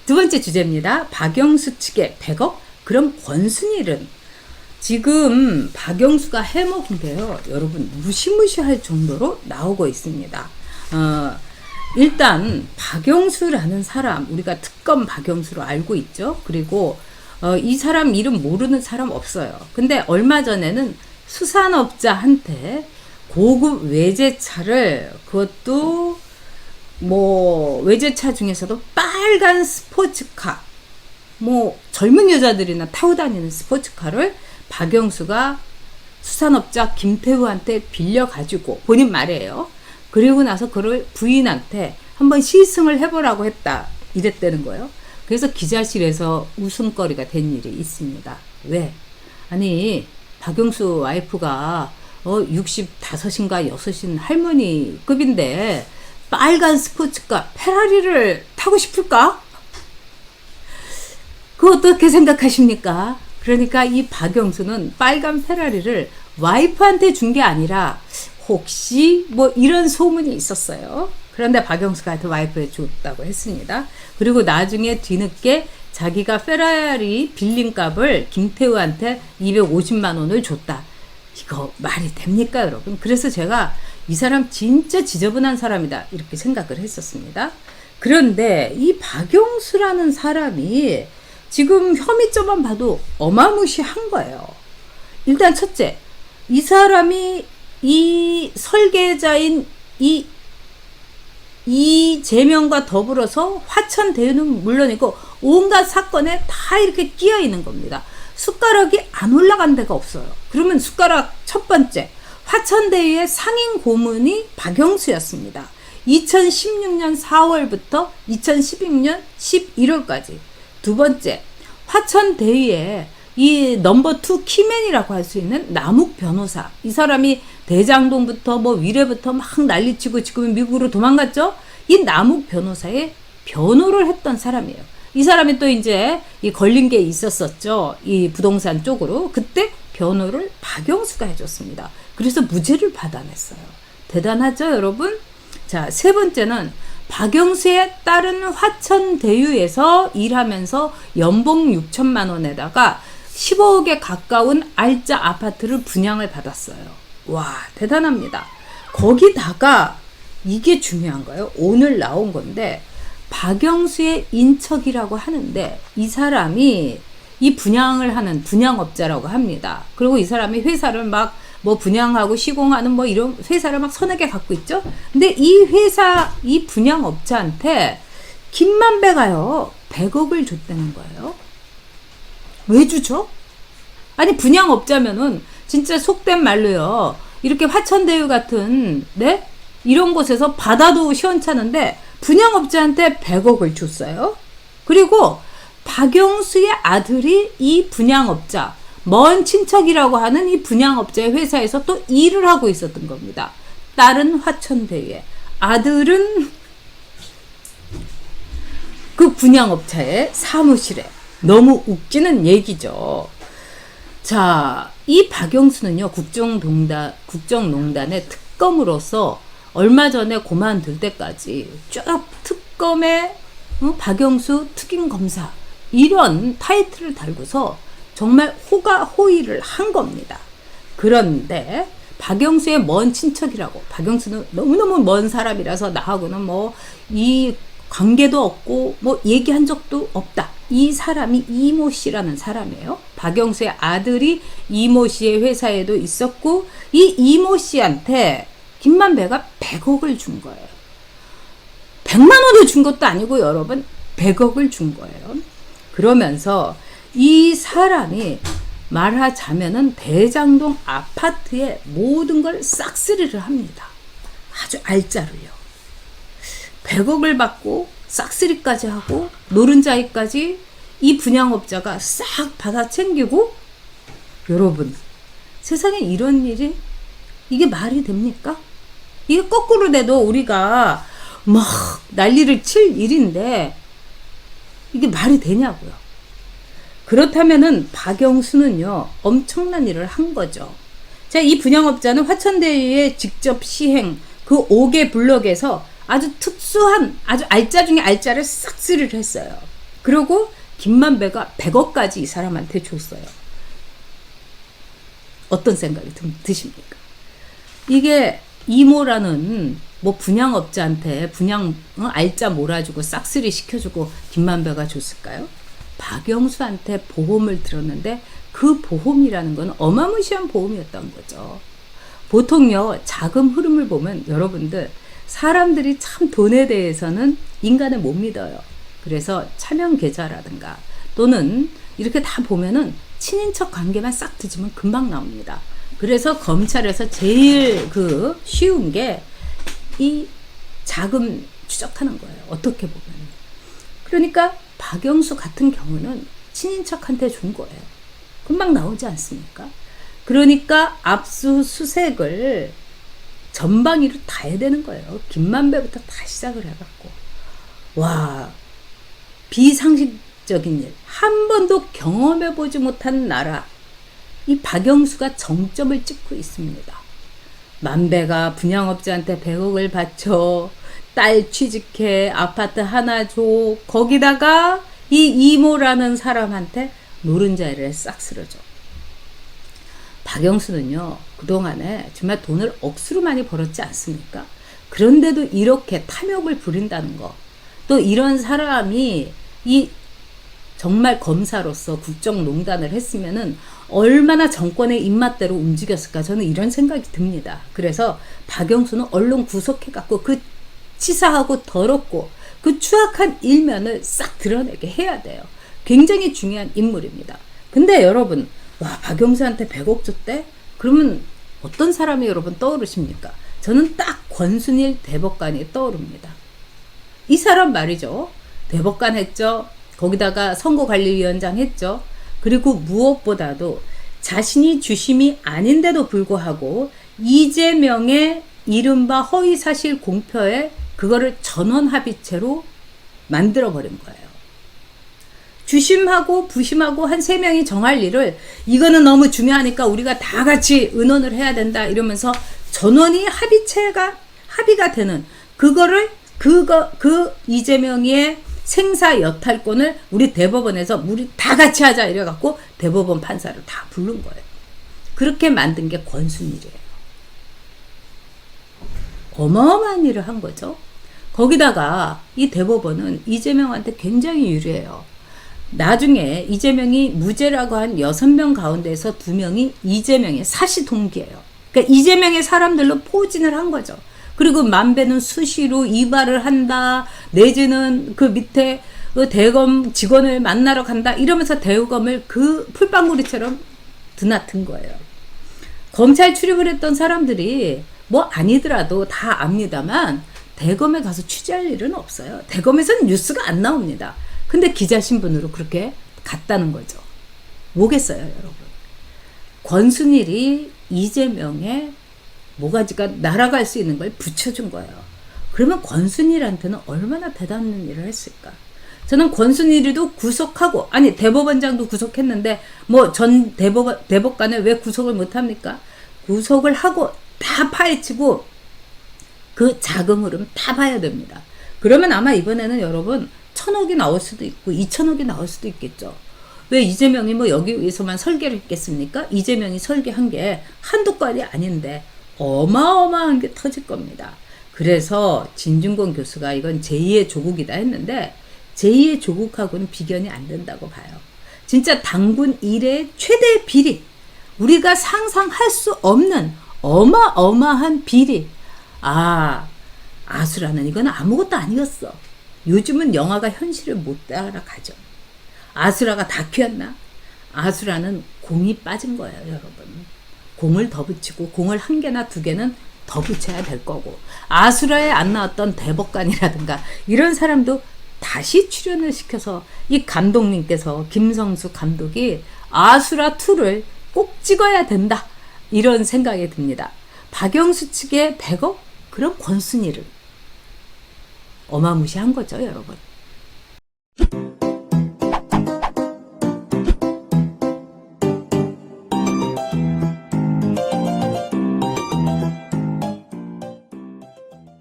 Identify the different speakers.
Speaker 1: 두 번째 주제입니다. 박영수 측의 100억? 그럼 권순일은? 지금 박영수가 해먹은 게요, 여러분 무시무시할 정도로 나오고 있습니다. 일단 박영수라는 사람, 우리가 특검 박영수로 알고 있죠. 그리고 이 사람 이름 모르는 사람 없어요. 근데 얼마 전에는 수산업자한테 고급 외제차를, 그것도 뭐 외제차 중에서도 빨간 스포츠카, 뭐 젊은 여자들이나 타고 다니는 스포츠카를 박영수가 수산업자 김태우한테 빌려가지고, 본인 말이에요. 그리고 나서 그걸 부인한테 한번 시승을 해보라고 했다, 이랬다는 거예요. 그래서 기자실에서 웃음거리가 된 일이 있습니다. 왜? 아니 박영수 와이프가 65인가 6인 할머니급인데 빨간 스포츠카 페라리를 타고 싶을까? 그거 어떻게 생각하십니까? 그러니까 이 박영수는 빨간 페라리를 와이프한테 준 게 아니라 혹시 뭐 이런 소문이 있었어요. 그런데 박영수가 하여튼 와이프에 줬다고 했습니다. 그리고 나중에 뒤늦게 자기가 페라리 빌린 값을 김태우한테 250만 원을 줬다. 이거 말이 됩니까, 여러분? 그래서 제가 이 사람 진짜 지저분한 사람이다, 이렇게 생각을 했었습니다. 그런데 이 박영수라는 사람이 지금 혐의점만 봐도 어마무시한 거예요. 일단 첫째, 이 사람이 이 설계자인 이재명과 더불어서 화천대유는 물론이고 온갖 사건에 다 이렇게 끼어 있는 겁니다. 숟가락이 안 올라간 데가 없어요. 그러면 숟가락 첫 번째, 화천대유의 상임 고문이 박영수였습니다. 2016년 4월부터 2016년 11월까지. 두 번째, 화천대유의 이 넘버 2 키맨이라고 할 수 있는 남욱 변호사. 이 사람이 대장동부터 뭐 위례부터 막 난리치고 지금 미국으로 도망갔죠? 이 남욱 변호사의 변호를 했던 사람이에요. 이 사람이 또 이제 이 걸린 게 있었었죠. 이 부동산 쪽으로. 그때 변호를 박영수가 해줬습니다. 그래서 무죄를 받아냈어요. 대단하죠, 여러분? 자, 세 번째는 박영수의 딸은 화천대유에서 일하면서 연봉 6천만 원에다가 15억에 가까운 알짜 아파트를 분양을 받았어요. 와, 대단합니다. 거기다가 이게 중요한 거예요. 오늘 나온 건데 박영수의 인척이라고 하는데 이 사람이 이 분양을 하는 분양업자라고 합니다. 그리고 이 사람이 회사를 막 뭐 분양하고 시공하는 뭐 이런 회사를 막 서너 개 갖고 있죠. 근데 이 회사, 이 분양업자한테 김만배가요 100억을 줬다는 거예요. 왜 주죠? 아니 분양업자면은 진짜 속된 말로요, 이렇게 화천대유 같은 이런 곳에서 받아도 시원찮은데 분양업자한테 100억을 줬어요. 그리고 박영수의 아들이 이 분양업자, 먼 친척이라고 하는 이 분양업자의 회사에서 또 일을 하고 있었던 겁니다. 딸은 화천대유에, 아들은 그 분양업자의 사무실에. 너무 웃기는 얘기죠. 자, 이 박영수는요, 국정농단의 특검으로서 얼마 전에 그만둘 때까지 쭉 특검의 박영수 특임검사 이런 타이틀을 달고서 정말 호가호위를 한 겁니다. 그런데 박영수의 먼 친척이라고, 박영수는 너무너무 먼 사람이라서 나하고는 뭐 이 관계도 없고 뭐 얘기한 적도 없다. 이 사람이 이모 씨라는 사람이에요. 박영수의 아들이 이모 씨의 회사에도 있었고 이 이모 씨한테 김만배가 100억을 준 거예요. 100만 원을 준 것도 아니고 여러분 100억을 준 거예요. 그러면서 이 사람이 말하자면은 대장동 아파트의 모든 걸 싹쓸이를 합니다. 아주 알짜로요. 100억을 받고 싹쓸이까지 하고 노른자이까지 이 분양업자가 싹 받아 챙기고, 여러분 세상에 이런 일이 이게 말이 됩니까? 이게 거꾸로 돼도 우리가 막 난리를 칠 일인데 이게 말이 되냐고요. 그렇다면은 박영수는요 엄청난 일을 한 거죠. 자, 이 분양업자는 화천대유에 직접 시행 그 5개 블럭에서 아주 특수한 아주 알짜 중에 알짜를 싹쓸이를 했어요. 그리고 김만배가 100억까지 이 사람한테 줬어요. 어떤 생각이 드십니까? 이게 이모라는 뭐 분양업자한테 분양 알짜 몰아주고 싹쓸이 시켜주고 김만배가 줬을까요? 박영수한테 보험을 들었는데 그 보험이라는 건 어마무시한 보험이었던 거죠. 보통요, 자금 흐름을 보면 여러분들, 사람들이 참 돈에 대해서는 인간을 못 믿어요. 그래서 차명 계좌라든가 또는 이렇게 다 보면은 친인척 관계만 싹 뒤지면 금방 나옵니다. 그래서 검찰에서 제일 쉬운 게 이 자금 추적하는 거예요. 어떻게 보면. 그러니까 박영수 같은 경우는 친인척한테 준 거예요. 금방 나오지 않습니까? 그러니까 압수수색을 전방위로 다 해야 되는 거예요. 김만배부터 다 시작을 해갖고. 와, 비상식적인 일. 한 번도 경험해보지 못한 나라. 이 박영수가 정점을 찍고 있습니다. 만배가 분양업자한테 100억을 바쳐 딸 취직해 아파트 하나 줘. 거기다가 이 이모라는 사람한테 노른자리를 싹 쓸어줘. 박영수는요, 그동안에 정말 돈을 억수로 많이 벌었지 않습니까? 그런데도 이렇게 탐욕을 부린다는 거. 또 이런 사람이 이 정말 검사로서 국정농단을 했으면은 얼마나 정권의 입맛대로 움직였을까, 저는 이런 생각이 듭니다. 그래서 박영수는 언론 구속해갖고 그 치사하고 더럽고 그 추악한 일면을 싹 드러내게 해야 돼요. 굉장히 중요한 인물입니다. 근데 여러분, 와, 박영수한테 100억 줬대? 그러면 어떤 사람이 여러분 떠오르십니까? 저는 딱 권순일 대법관이 떠오릅니다. 이 사람 말이죠. 대법관 했죠. 거기다가 선거관리위원장 했죠. 그리고 무엇보다도 자신이 주심이 아닌데도 불구하고 이재명의 이른바 허위사실 공표에 그거를 전원합의체로 만들어버린 거예요. 주심하고 부심하고 한 3명이 정할 일을 이거는 너무 중요하니까 우리가 다 같이 의논을 해야 된다 이러면서 전원이 합의가 되는 그거를 그 이재명의 생사 여탈권을 우리 대법원에서 우리 다 같이 하자 이래갖고 대법원 판사를 다 부른 거예요. 그렇게 만든 게 권순일이에요. 어마어마한 일을 한 거죠. 거기다가 이 대법원은 이재명한테 굉장히 유리해요. 나중에 이재명이 무죄라고 한 6명 가운데서 2명이 이재명의 사시 동기예요. 그러니까 이재명의 사람들로 포진을 한 거죠. 그리고 만배는 수시로 이발을 한다. 내지는 그 밑에 그 대검 직원을 만나러 간다. 이러면서 대검을 그 풀빵구리처럼 드나든 거예요. 검찰 출입을 했던 사람들이 뭐 아니더라도 다 압니다만 대검에 가서 취재할 일은 없어요. 대검에서는 뉴스가 안 나옵니다. 근데 기자신분으로 그렇게 갔다는 거죠. 뭐겠어요, 여러분. 권순일이 이재명의 모가지가 날아갈 수 있는 걸 붙여준 거예요. 그러면 권순일한테는 얼마나 대단한 일을 했을까? 저는 권순일이도 구속하고, 아니 대법원장도 구속했는데 뭐 전 대법관을 왜 구속을 못합니까? 구속을 하고 다 파헤치고 그 자금 흐름 다 봐야 됩니다. 그러면 아마 이번에는 여러분 1,000억이 나올 수도 있고 2,000억이 나올 수도 있겠죠. 왜 이재명이 뭐 여기에서만 설계를 했겠습니까? 이재명이 설계한 게 한두 건이 아닌데 어마어마한 게 터질 겁니다. 그래서 진중권 교수가 이건 제2의 조국이다 했는데 제2의 조국하고는 비견이 안 된다고 봐요. 진짜 당군 이래의 최대 비리, 우리가 상상할 수 없는 어마어마한 비리. 아수라는 이건 아무것도 아니었어. 요즘은 영화가 현실을 못 따라가죠. 아수라가 다큐였나? 아수라는 공이 빠진 거예요, 여러분. 공을 더 붙이고 공을 1개나 2개는 더 붙여야 될 거고, 아수라에 안 나왔던 대법관이라든가 이런 사람도 다시 출연을 시켜서 이 감독님께서 김성수 감독이 아수라2를 꼭 찍어야 된다 이런 생각이 듭니다. 박영수 측의 100억? 그럼 권순일을 어마무시한 거죠, 여러분.